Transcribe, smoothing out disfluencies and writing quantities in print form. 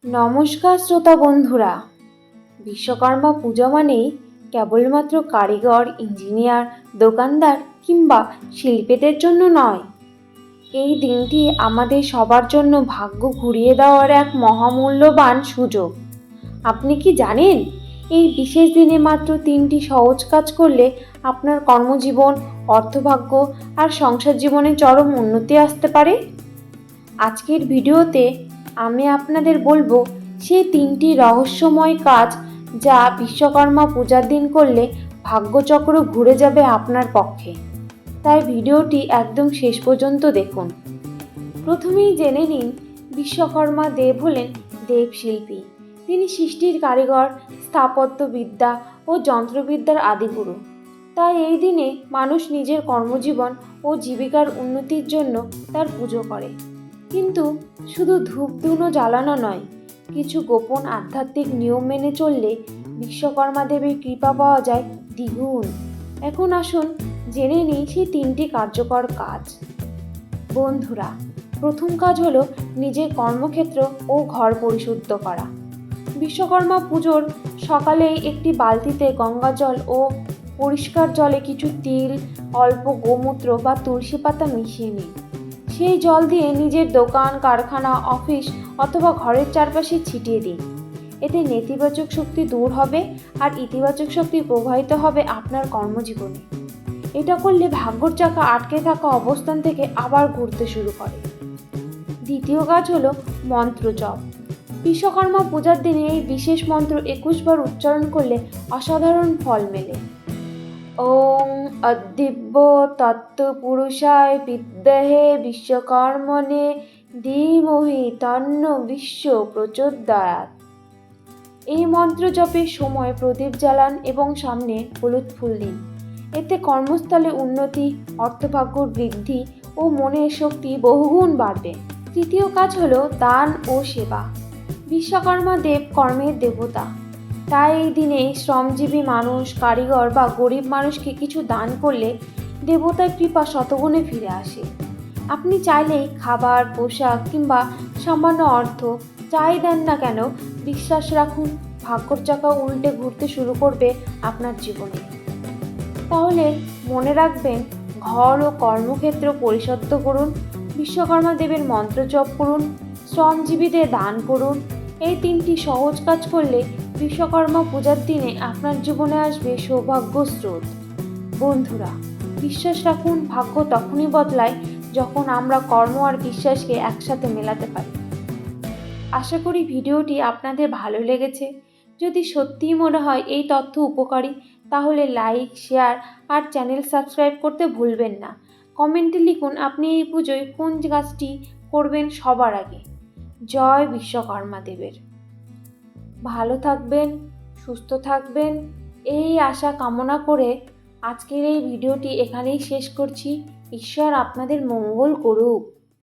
নমস্কার শ্রোতা বন্ধুরা। বিশ্বকর্মা পূজা মানেই কেবলমাত্র কারিগর, ইঞ্জিনিয়ার, দোকানদার কিংবা শিল্পীদের জন্য নয়। এই দিনটি আমাদের সবার জন্য ভাগ্য ঘুরিয়ে দেওয়ার এক মহামূল্যবান সুযোগ। আপনি কি জানেন, এই বিশেষ দিনে মাত্র 3টি সহজ কাজ করলে আপনার কর্মজীবন, অর্থভাগ্য আর সংসার জীবনে চরম উন্নতি আসতে পারে? আজকের ভিডিওতে আমি আপনাদের বলবো সেই 3টি রহস্যময় কাজ যা বিশ্বকর্মা পূজার দিন করলে ভাগ্যচক্র ঘুরে যাবে আপনার পক্ষে। তাই ভিডিওটি একদম শেষ পর্যন্ত দেখুন। প্রথমেই জেনে নিন, বিশ্বকর্মা দেব হলেন দেবশিল্পী। তিনি সৃষ্টির কারিগর, স্থাপত্যবিদ্যা ও যন্ত্রবিদ্যার আদিগুরু। তাই এই দিনে মানুষ নিজের কর্মজীবন ও জীবিকার উন্নতির জন্য তার পুজো করে। কিন্তু শুধু ধূপ ধুনো জ্বালানো নয়, কিছু গোপন আধ্যাত্মিক নিয়ম মেনে চললে বিশ্বকর্মা দেবের কৃপা পাওয়া যায় দ্বিগুণ। এখন আসুন জেনে নিই সেই 3টি কার্যকর কাজ। বন্ধুরা, প্রথম কাজ হলো নিজের কর্মক্ষেত্র ও ঘর পরিশুদ্ধ করা। বিশ্বকর্মা পুজোর সকালেই একটি বালতিতে গঙ্গা জল ও পরিষ্কার জলে কিছু তিল, অল্প গোমূত্র বা তুলসী পাতা মিশিয়ে নিন। সেই জল দিয়ে নিজের দোকান, কারখানা, অফিস অথবা ঘরের চারপাশে ছিটিয়ে দিন। এতে নেতিবাচক শক্তি দূর হবে আর ইতিবাচক শক্তি প্রবাহিত হবে আপনার কর্মজীবনে। এটা করলে ভাগ্যর চাকা আটকে থাকা অবস্থান থেকে আবার ঘুরতে শুরু করে। দ্বিতীয় কাজ হলো মন্ত্র জপ। বিশ্বকর্মা পূজার দিনে এই বিশেষ মন্ত্র 21 বার উচ্চারণ করলে অসাধারণ ফল মেলে। ওং অদ্দিব্য তত্ত্বপুরুষায় বিদ্মহে বিশ্বকর্মণে ধীমহি তন্ন বিশ্ব প্রচোদয়াৎ। এই মন্ত্র জপের সময় প্রদীপ জ্বালান এবং সামনে হলুদ ফুল দিন। এতে কর্মস্থলে উন্নতি, অর্থভাগ্যর বৃদ্ধি ও মনের শক্তি বহুগুণ বাড়বে। তৃতীয় কাজ হলো দান ও সেবা। বিশ্বকর্মা দেব কর্মের দেবতা। তাই এই দিনে শ্রমজীবী মানুষ, কারিগর বা গরিব মানুষকে কিছু দান করলে দেবতার কৃপা শতগুণে ফিরে আসে। আপনি চাইলেই খাবার, পোশাক কিংবা সামান্য অর্থ যাই দেন না কেন, বিশ্বাস রাখুন ভাগ্যর চাকা উল্টে ঘুরতে শুরু করবে আপনার জীবনে। তাহলে মনে রাখবেন, ঘর ও কর্মক্ষেত্র পরিশুদ্ধ করুন, বিশ্বকর্মা দেবের মন্ত্র জপ করুন, শ্রমজীবীদের দান করুন। এই 3টি সহজ কাজ করলে বিশ্বকর্মা পূজার দিনে আপনার জীবনে আসবে সৌভাগ্য স্রোত। বন্ধুরা, বিশ্বাস রাখুন ভাগ্য তখনই বদলায় যখন আমরা কর্ম আর বিশ্বাসকে একসাথে মেলাতে পারি। আশা করি ভিডিওটি আপনাদের ভালো লেগেছে। যদি সত্যিই মনে হয় এই তথ্য উপকারী, তাহলে লাইক, শেয়ার আর চ্যানেল সাবস্ক্রাইব করতে ভুলবেন না। কমেন্টে লিখুন আপনি এই পুজোয় কোন কাজটি করবেন সবার আগে। জয় বিশ্বকর্মা দেবের। ভালো থাকবেন, সুস্থ থাকবেন, এই আশা কামনা করে আজকের এই ভিডিওটি এখানেই শেষ করছি। ঈশ্বর আপনাদের মঙ্গল করুক।